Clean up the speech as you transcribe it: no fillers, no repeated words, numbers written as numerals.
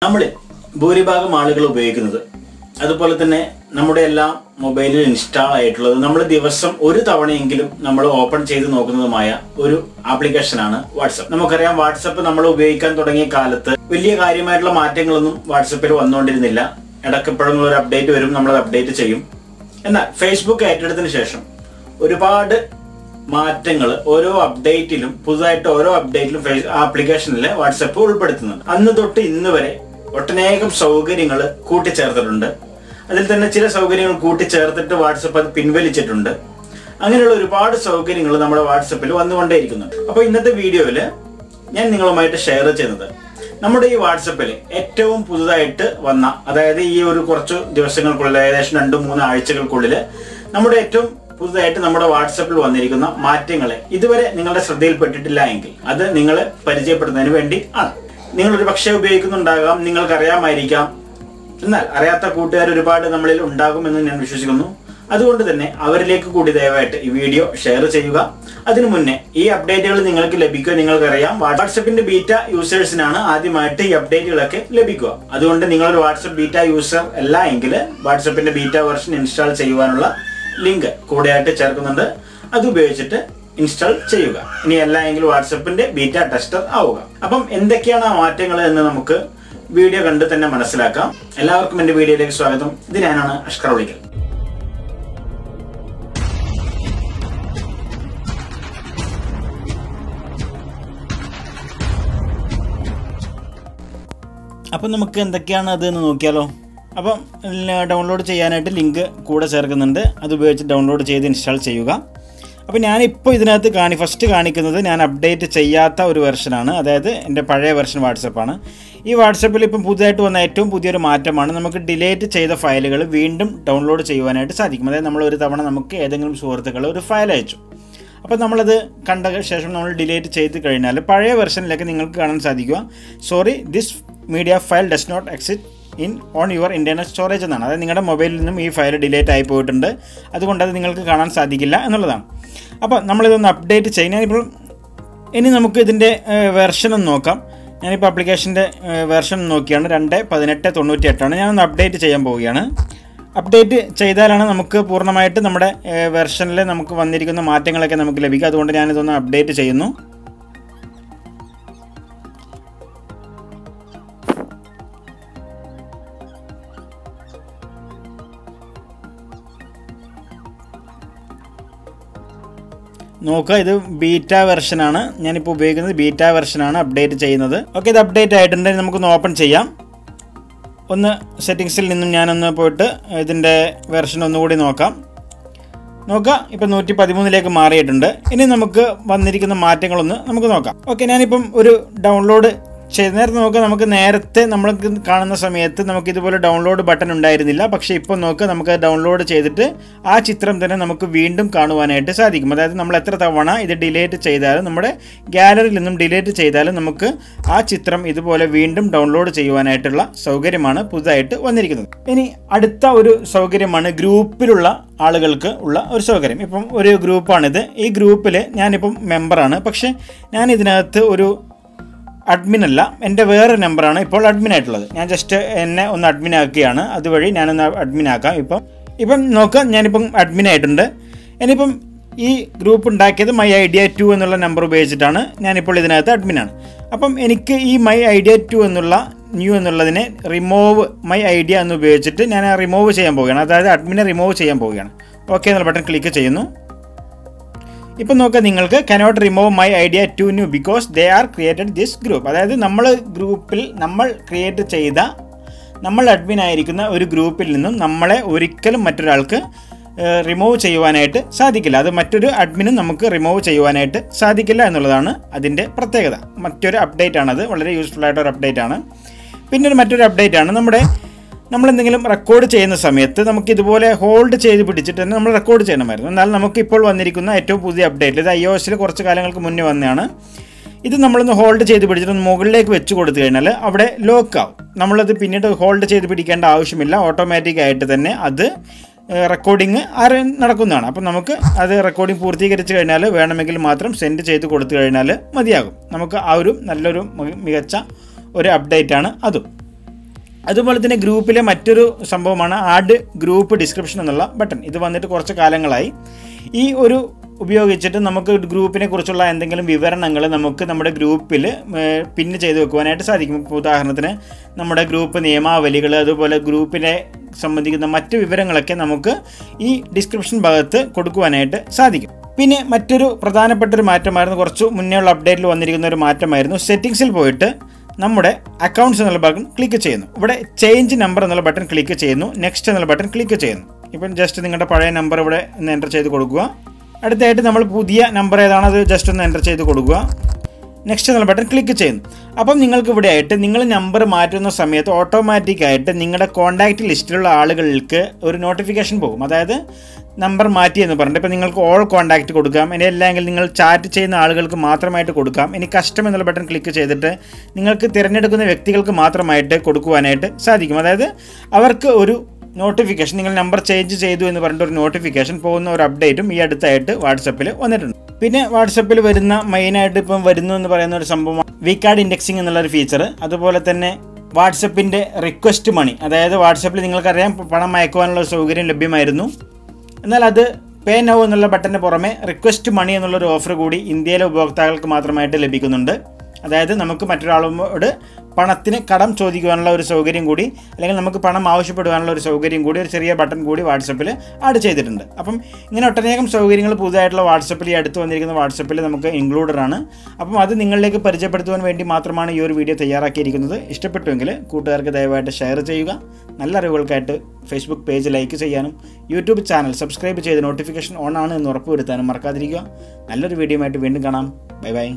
നമ്മൾ ഭൂരിഭാഗം ആളുകൾ ഉപയോഗിക്കുന്നത് അതുപോലെ തന്നെ നമ്മുടെ എല്ലാ മൊബൈലിൽ ഇൻസ്റ്റാൾ ആയിട്ടുള്ളത് നമ്മൾ ദിവസം ഒരു തവണയെങ്കിലും നമ്മൾ ഓപ്പൺ ചെയ്ത് നോക്കുന്നതുമായ ഒരു ആപ്ലിക്കേഷനാണ് വാട്സപ്പ്. നമുക്കറിയാം, വാട്സപ്പ് നമ്മൾ ഉപയോഗിക്കാൻ തുടങ്ങിയ കാലത്ത് വലിയ കാര്യമായിട്ടുള്ള മാറ്റങ്ങളൊന്നും വാട്സപ്പിൽ വന്നുകൊണ്ടിരുന്നില്ല. ഇടയ്ക്കെപ്പോഴെങ്കിലും ഒരു അപ്ഡേറ്റ് വരും, നമ്മളത് അപ്ഡേറ്റ് ചെയ്യും. എന്നാൽ ഫേസ്ബുക്ക് ഏറ്റെടുത്തതിന് ശേഷം ഒരുപാട് മാറ്റങ്ങൾ പുതുതായിട്ട് ഓരോ അപ്ഡേറ്റിലും ആപ്ലിക്കേഷനിൽ വാട്സപ്പ് ഉൾപ്പെടുത്തുന്നുണ്ട്. അന്ന് തൊട്ട് ഇന്ന് വരെ ഒട്ടനേകം സൗകര്യങ്ങൾ കൂട്ടിച്ചേർത്തിട്ടുണ്ട്. അതിൽ തന്നെ ചില സൗകര്യങ്ങൾ കൂട്ടിച്ചേർത്തിട്ട് വാട്സപ്പ് അത് പിൻവലിച്ചിട്ടുണ്ട്. അങ്ങനെയുള്ള ഒരുപാട് സൗകര്യങ്ങൾ നമ്മുടെ വാട്സപ്പിൽ വന്നുകൊണ്ടേയിരിക്കുന്നുണ്ട്. അപ്പോൾ ഇന്നത്തെ വീഡിയോയിൽ ഞാൻ നിങ്ങളുമായിട്ട് ഷെയർ ചെയ്യുന്നത് നമ്മുടെ ഈ വാട്സപ്പിൽ ഏറ്റവും പുതുതായിട്ട് വന്ന, അതായത് ഈ ഒരു കുറച്ച് ദിവസങ്ങൾക്കുള്ളിൽ, ഏകദേശം 2-3 ആഴ്ചകൾക്കുള്ളിൽ നമ്മുടെ ഏറ്റവും പുതുതായിട്ട് നമ്മുടെ വാട്സപ്പിൽ വന്നിരിക്കുന്ന മാറ്റങ്ങളെ ഇതുവരെ നിങ്ങളുടെ ശ്രദ്ധയിൽപ്പെട്ടിട്ടില്ല എങ്കിൽ അത് നിങ്ങളെ പരിചയപ്പെടുന്നതിന് വേണ്ടി ആണ്. നിങ്ങളൊരു പക്ഷേ ഉപയോഗിക്കുന്നുണ്ടാകാം, നിങ്ങൾക്കറിയാമായിരിക്കാം. എന്നാൽ അറിയാത്ത കൂട്ടുകാർ ഒരുപാട് നമ്മളിൽ ഉണ്ടാകുമെന്ന് ഞാൻ വിശ്വസിക്കുന്നു. അതുകൊണ്ട് തന്നെ അവരിലേക്ക് കൂടി ദയവായിട്ട് ഈ വീഡിയോ ഷെയർ ചെയ്യുക. അതിനു മുന്നേ ഈ അപ്ഡേറ്റുകൾ നിങ്ങൾക്ക് ലഭിക്കുക. നിങ്ങൾക്കറിയാം, വാട്സപ്പിന്റെ ബീറ്റ യൂസേഴ്സിനാണ് ആദ്യമായിട്ട് ഈ അപ്ഡേറ്റുകളൊക്കെ ലഭിക്കുക. അതുകൊണ്ട് നിങ്ങളൊരു വാട്സപ്പ് ബീറ്റ യൂസർ അല്ല എങ്കിൽ വാട്സപ്പിന്റെ ബീറ്റ വെർഷൻ ഇൻസ്റ്റാൾ ചെയ്യുവാനുള്ള ലിങ്ക് കൂടെയായിട്ട് ചേർക്കുന്നുണ്ട്. അത് ഉപയോഗിച്ചിട്ട് ഇൻസ്റ്റാൾ ചെയ്യുക. ഇനി അല്ല എങ്കിൽ വാട്സപ്പിന്റെ ബീറ്റ ടെസ്റ്റർ ആവുക. അപ്പം എന്തൊക്കെയാണ് ആ മാറ്റങ്ങൾ എന്ന് നമുക്ക് വീഡിയോ കണ്ട് തന്നെ മനസ്സിലാക്കാം. എല്ലാവർക്കും എന്റെ വീഡിയോയിലേക്ക് സ്വാഗതം. ഇത് ഞാനാണ് അഷ്കർ ഉളിക്കൽ. അപ്പം നമുക്ക് എന്തൊക്കെയാണ് അത് എന്ന് നോക്കിയാലോ. അപ്പം ഡൗൺലോഡ് ചെയ്യാനായിട്ട് ലിങ്ക് കൂടെ ചേർക്കുന്നുണ്ട്. അത് ഉപയോഗിച്ച് ഡൗൺലോഡ് ചെയ്ത് ഇൻസ്റ്റാൾ ചെയ്യുക. അപ്പോൾ ഞാനിപ്പോൾ ഇതിനകത്ത് ഫസ്റ്റ് കാണിക്കുന്നത് ഞാൻ അപ്ഡേറ്റ് ചെയ്യാത്ത ഒരു വെർഷനാണ്. അതായത് എൻ്റെ പഴയ വെർഷൻ വാട്സപ്പാണ്. ഈ വാട്സപ്പിൽ ഇപ്പം പുതുതായിട്ട് വന്ന ഏറ്റവും പുതിയൊരു മാറ്റമാണ്, നമുക്ക് ഡിലീറ്റ് ചെയ്ത ഫയലുകൾ വീണ്ടും ഡൗൺലോഡ് ചെയ്യുവാനായിട്ട് സാധിക്കും. അതായത് നമ്മൾ ഒരു തവണ നമുക്ക് ഏതെങ്കിലും സുഹൃത്തുക്കൾ ഒരു ഫയൽ അയച്ചു, അപ്പോൾ നമ്മളത് കണ്ട ശേഷം നമ്മൾ ഡിലീറ്റ് ചെയ്ത് കഴിഞ്ഞാൽ പഴയ വെർഷനിലേക്ക് നിങ്ങൾക്ക് കാണാൻ സാധിക്കുക, sorry this media file does not exist on your internal storage എന്നാണ്. അതായത് നിങ്ങളുടെ മൊബൈലിൽ നിന്നും ഈ ഫയൽ ഡിലീറ്റ് ആയി പോയിട്ടുണ്ട്, അതുകൊണ്ട് അത് നിങ്ങൾക്ക് കാണാൻ സാധിക്കില്ല എന്നുള്ളതാണ്. അപ്പോൾ നമ്മളിതൊന്ന് അപ്ഡേറ്റ് ചെയ്യാനിപ്പോൾ ഇനി നമുക്ക് ഇതിൻ്റെ വെർഷൻ ഒന്ന് നോക്കാം. ഞാനിപ്പോൾ ആപ്ലിക്കേഷൻ്റെ വെർഷൻ നോക്കിയാണ് 2.18.98 ഞാനൊന്ന് അപ്ഡേറ്റ് ചെയ്യാൻ പോവുകയാണ്. അപ്ഡേറ്റ് ചെയ്താലാണ് നമുക്ക് പൂർണ്ണമായിട്ട് നമ്മുടെ വെർഷനിൽ നമുക്ക് വന്നിരിക്കുന്ന മാറ്റങ്ങളൊക്കെ നമുക്ക് ലഭിക്കും. അതുകൊണ്ട് ഞാനിതൊന്ന് അപ്ഡേറ്റ് ചെയ്യുന്നു. നോക്കുക, ഇത് ബീറ്റ വെർഷനാണ്. ഞാനിപ്പോൾ ഉപയോഗിക്കുന്നത് ബീറ്റ വെർഷനാണ് അപ്ഡേറ്റ് ചെയ്യുന്നത്. ഓക്കെ, ഇത് അപ്ഡേറ്റ് ആയിട്ടുണ്ട്. നമുക്കൊന്ന് ഓപ്പൺ ചെയ്യാം. ഒന്ന് സെറ്റിങ്സിൽ നിന്നും ഞാനൊന്ന് പോയിട്ട് ഇതിൻ്റെ വെർഷൻ ഒന്നുകൂടി നോക്കാം. ഇപ്പം 113 മാറിയിട്ടുണ്ട്. ഇനി നമുക്ക് വന്നിരിക്കുന്ന മാറ്റങ്ങളൊന്ന് നമുക്ക് നോക്കാം. ഓക്കെ, ഞാനിപ്പം ഒരു ഡൗൺലോഡ് നേരത്തെ നോക്കുക, നമുക്ക് നേരത്തെ നമ്മൾക്ക് കാണുന്ന സമയത്ത് നമുക്ക് ഇതുപോലെ ഡൗൺലോഡ് ബട്ടൺ ഉണ്ടായിരുന്നില്ല. പക്ഷേ ഇപ്പോൾ നോക്കുക, നമുക്ക് ഡൗൺലോഡ് ചെയ്തിട്ട് ആ ചിത്രം തന്നെ നമുക്ക് വീണ്ടും കാണുവാനായിട്ട് സാധിക്കും. അതായത് നമ്മൾ എത്ര തവണ ഇത് ഡിലീറ്റ് ചെയ്താലും, നമ്മുടെ ഗാലറിയിൽ നിന്നും ഡിലീറ്റ് ചെയ്താലും നമുക്ക് ആ ചിത്രം ഇതുപോലെ വീണ്ടും ഡൗൺലോഡ് ചെയ്യുവാനായിട്ടുള്ള സൗകര്യമാണ് പുതുതായിട്ട് വന്നിരിക്കുന്നത്. ഇനി അടുത്ത ഒരു സൗകര്യമാണ് ഗ്രൂപ്പിലുള്ള ആളുകൾക്ക് ഉള്ള ഒരു സൗകര്യം. ഇപ്പം ഒരു ഗ്രൂപ്പാണിത്. ഈ ഗ്രൂപ്പിൽ ഞാനിപ്പം മെമ്പറാണ്. പക്ഷേ ഞാൻ ഇതിനകത്ത് ഒരു അഡ്മിൻ അല്ല, എൻ്റെ വേറെ നമ്പറാണ് ഇപ്പോൾ അഡ്മിൻ ആയിട്ടുള്ളത്. ഞാൻ ജസ്റ്റ് എന്നെ ഒന്ന് അഡ്മിൻ ആക്കുകയാണ്. അതുവഴി ഞാനൊന്ന് അഡ്മിൻ ആക്കാം. ഇപ്പം നോക്കാം, ഞാനിപ്പം അഡ്മിൻ ആയിട്ടുണ്ട്. ഇനിയിപ്പം ഈ ഗ്രൂപ്പ് ഉണ്ടാക്കിയത് മൈ ഐഡിയ 2 എന്നുള്ള നമ്പർ ഉപയോഗിച്ചിട്ടാണ്. ഞാനിപ്പോൾ ഇതിനകത്ത് അഡ്മിനാണ്. അപ്പം എനിക്ക് ഈ മൈ ഐഡിയ 2 എന്നുള്ളതിനെ റിമൂവ് മൈ ഐഡിയ എന്ന് ഉപയോഗിച്ചിട്ട് ഞാൻ റിമൂവ് ചെയ്യാൻ പോവുകയാണ്. അതായത് അഡ്മിനെ റിമൂവ് ചെയ്യാൻ പോവുകയാണ്. ഓക്കെ എന്നുള്ള ബട്ടൺ ക്ലിക്ക് ചെയ്യുന്നു. ഇപ്പം നോക്കുക, നിങ്ങൾക്ക് cannot remove my idea 2 new because they are created this group. അതായത് നമ്മൾ ക്രിയേറ്റ് ചെയ്ത, നമ്മൾ അഡ്മിൻ ആയിരിക്കുന്ന ഒരു ഗ്രൂപ്പിൽ നിന്നും നമ്മളെ ഒരിക്കലും മറ്റൊരാൾക്ക് റിമൂവ് ചെയ്യുവാനായിട്ട് സാധിക്കില്ല. അത് മറ്റൊരു അഡ്മിനും നമുക്ക് റിമൂവ് ചെയ്യുവാനായിട്ട് സാധിക്കില്ല എന്നുള്ളതാണ് അതിൻ്റെ പ്രത്യേകത. മറ്റൊരു അപ്ഡേറ്റ് ആണത്. വളരെ യൂസ്ഫുൾ ആയിട്ടൊരു അപ്ഡേറ്റ് ആണ്. പിന്നെ മറ്റൊരു അപ്ഡേറ്റ് ആണ്, നമ്മളെന്തെങ്കിലും റെക്കോർഡ് ചെയ്യുന്ന സമയത്ത് നമുക്ക് ഇതുപോലെ ഹോൾഡ് ചെയ്ത് പിടിച്ചിട്ട് തന്നെ നമ്മൾ റെക്കോർഡ് ചെയ്യണമായിരുന്നു. എന്നാൽ നമുക്കിപ്പോൾ വന്നിരിക്കുന്ന ഏറ്റവും പുതിയ അപ്ഡേറ്റ്, ഇത് iOS കുറച്ച് കാലങ്ങൾക്ക് മുന്നേ വന്നതാണ്. ഇത് നമ്മളൊന്ന് ഹോൾഡ് ചെയ്ത് പിടിച്ചിട്ട് മുകളിലേക്ക് വെച്ച് കൊടുത്തു കഴിഞ്ഞാൽ അവിടെ ലോക്ക് ആവും. നമ്മളത് പിന്നീട് ഹോൾഡ് ചെയ്ത് പിടിക്കേണ്ട ആവശ്യമില്ല. ഓട്ടോമാറ്റിക്കായിട്ട് തന്നെ അത് റെക്കോർഡിങ് നടക്കുന്നതാണ്. അപ്പം നമുക്ക് അത് റെക്കോർഡിംഗ് പൂർത്തീകരിച്ച് കഴിഞ്ഞാൽ വേണമെങ്കിൽ മാത്രം സെൻഡ് ചെയ്ത് കൊടുത്തു കഴിഞ്ഞാൽ മതിയാകും. നമുക്ക് ആ ഒരു നല്ലൊരു മികച്ച ഒരു അപ്ഡേറ്റ് ആണ് അതും. അതുപോലെ തന്നെ ഗ്രൂപ്പിലെ മറ്റൊരു സംഭവമാണ് ആഡ് ഗ്രൂപ്പ് ഡിസ്ക്രിപ്ഷൻ എന്നുള്ള ബട്ടൺ. ഇത് വന്നിട്ട് കുറച്ച് കാലങ്ങളായി. ഈ ഒരു ഉപയോഗിച്ചിട്ട് നമുക്ക് ഗ്രൂപ്പിനെ കുറിച്ചുള്ള എന്തെങ്കിലും വിവരണങ്ങൾ നമുക്ക് നമ്മുടെ ഗ്രൂപ്പിൽ പിന്ന് ചെയ്ത് വെക്കുവാനായിട്ട് സാധിക്കും. ഉദാഹരണത്തിന് നമ്മുടെ ഗ്രൂപ്പ് നിയമാവലികൾ, അതുപോലെ ഗ്രൂപ്പിനെ സംബന്ധിക്കുന്ന മറ്റ് വിവരങ്ങളൊക്കെ നമുക്ക് ഈ ഡിസ്ക്രിപ്ഷൻ ഭാഗത്ത് കൊടുക്കുവാനായിട്ട് സാധിക്കും. പിന്നെ മറ്റൊരു പ്രധാനപ്പെട്ട ഒരു മാറ്റമായിരുന്നു, കുറച്ച് മുന്നേ ഉള്ള അപ്ഡേറ്റിൽ വന്നിരിക്കുന്ന ഒരു മാറ്റമായിരുന്നു. സെറ്റിങ്സിൽ പോയിട്ട് നമ്മുടെ അക്കൗണ്ട്സ് എന്നുള്ള ബട്ടൺ ക്ലിക്ക് ചെയ്യുന്നു. ഇവിടെ ചേഞ്ച് നമ്പർ എന്നുള്ള ബട്ടൺ ക്ലിക്ക് ചെയ്യുന്നു. നെക്സ്റ്റ് എന്നുള്ള ബട്ടൺ ക്ലിക്ക് ചെയ്യുന്നു. ഇപ്പം ജസ്റ്റ് നിങ്ങളുടെ പഴയ നമ്പർ ഇവിടെ ഒന്ന് എൻ്റർ ചെയ്ത് കൊടുക്കുക. അടുത്തായിട്ട് നമ്മൾ പുതിയ നമ്പർ ഏതാണോ അത് ജസ്റ്റ് ഒന്ന് എൻ്റർ ചെയ്ത് കൊടുക്കുക. നെക്സ്റ്റ് എന്നുള്ള ബട്ടൺ ക്ലിക്ക് ചെയ്യുന്നു. അപ്പം നിങ്ങൾക്ക് ഇവിടെ ആയിട്ട് നിങ്ങൾ നമ്പർ മാറ്റുന്ന സമയത്ത് ഓട്ടോമാറ്റിക്കായിട്ട് നിങ്ങളുടെ കോൺടാക്റ്റ് ലിസ്റ്റിലുള്ള ആളുകൾക്ക് ഒരു നോട്ടിഫിക്കേഷൻ പോകും. അതായത് നമ്പർ മാറ്റി എന്ന് പറഞ്ഞിട്ട് ഇപ്പോൾ നിങ്ങൾക്ക് ഓൾ കോൺടാക്റ്റ് കൊടുക്കാം, ഇനി അല്ലെങ്കിൽ നിങ്ങൾ ചാറ്റ് ചെയ്യുന്ന ആളുകൾക്ക് മാത്രമായിട്ട് കൊടുക്കാം. ഇനി കസ്റ്റം എന്നുള്ള ബട്ടൺ ക്ലിക്ക് ചെയ്തിട്ട് നിങ്ങൾക്ക് തിരഞ്ഞെടുക്കുന്ന വ്യക്തികൾക്ക് മാത്രമായിട്ട് കൊടുക്കുവാനായിട്ട് സാധിക്കും. അതായത് അവർക്ക് ഒരു നോട്ടിഫിക്കേഷൻ, നിങ്ങൾ നമ്പർ ചേഞ്ച് ചെയ്തു എന്ന് പറഞ്ഞിട്ട് ഒരു നോട്ടിഫിക്കേഷൻ പോകുന്ന ഒരു അപ്ഡേറ്റും ഈ അടുത്തായിട്ട് വാട്സപ്പിൽ വന്നിട്ടുണ്ട്. പിന്നെ വാട്സപ്പിൽ വരുന്ന മെയിനായിട്ട് ഇപ്പം വരുന്നു എന്ന് പറയുന്ന ഒരു സംഭവമാണ് വികാർഡ് ഇൻഡെക്സിങ് എന്നുള്ളൊരു ഫീച്ചർ. അതുപോലെ തന്നെ വാട്സപ്പിൻ്റെ റിക്വസ്റ്റ് മണി, അതായത് വാട്സപ്പിൽ നിങ്ങൾക്കറിയാം പണം അയക്കുവാനുള്ള സൗകര്യം ലഭ്യമായിരുന്നു. എന്നാൽ അത് പേ നൗ എന്നുള്ള ബട്ടന് പുറമെ റിക്വസ്റ്റ് മണി എന്നുള്ളൊരു ഓഫർ കൂടി ഇന്ത്യയിലെ ഉപഭോക്താക്കൾക്ക് മാത്രമായിട്ട് ലഭിക്കുന്നുണ്ട്. അതായത് നമുക്ക് മറ്റൊരാളോട് പണത്തിന് കടം ചോദിക്കുവാനുള്ള ഒരു സൗകര്യം കൂടി, അല്ലെങ്കിൽ നമുക്ക് പണം ആവശ്യപ്പെടുവാനുള്ള ഒരു സൗകര്യം കൂടി, ഒരു ചെറിയ ബട്ടൺ കൂടി വാട്സപ്പിൽ ആഡ് ചെയ്തിട്ടുണ്ട്. അപ്പം ഇങ്ങനെ ഒട്ടനേകം സൗകര്യങ്ങൾ പുതുതായിട്ടുള്ള വാട്സപ്പിൽ, ഈ അടുത്ത് വന്നിരിക്കുന്ന വാട്സപ്പിൽ നമുക്ക് ഇൻക്ലൂഡഡ് ആണ്. അപ്പം അത് നിങ്ങളിലേക്ക് പരിചയപ്പെടുത്തുവാൻ വേണ്ടി മാത്രമാണ് ഈ ഒരു വീഡിയോ തയ്യാറാക്കിയിരിക്കുന്നത്. ഇഷ്ടപ്പെട്ടുവെങ്കിൽ കൂട്ടുകാർക്ക് ദയവായിട്ട് ഷെയർ ചെയ്യുക. നല്ല അറിവുകൾക്കായിട്ട് ഫേസ്ബുക്ക് പേജ് ലൈക്ക് ചെയ്യാനും യൂട്യൂബ് ചാനൽ സബ്സ്ക്രൈബ് ചെയ്ത് നോട്ടിഫിക്കേഷൻ ഓൺ ആണ് എന്ന് ഉറപ്പുവരുത്താനും മറക്കാതിരിക്കുക. നല്ലൊരു വീഡിയോ ആയിട്ട് വീണ്ടും കാണാം. Bye bye.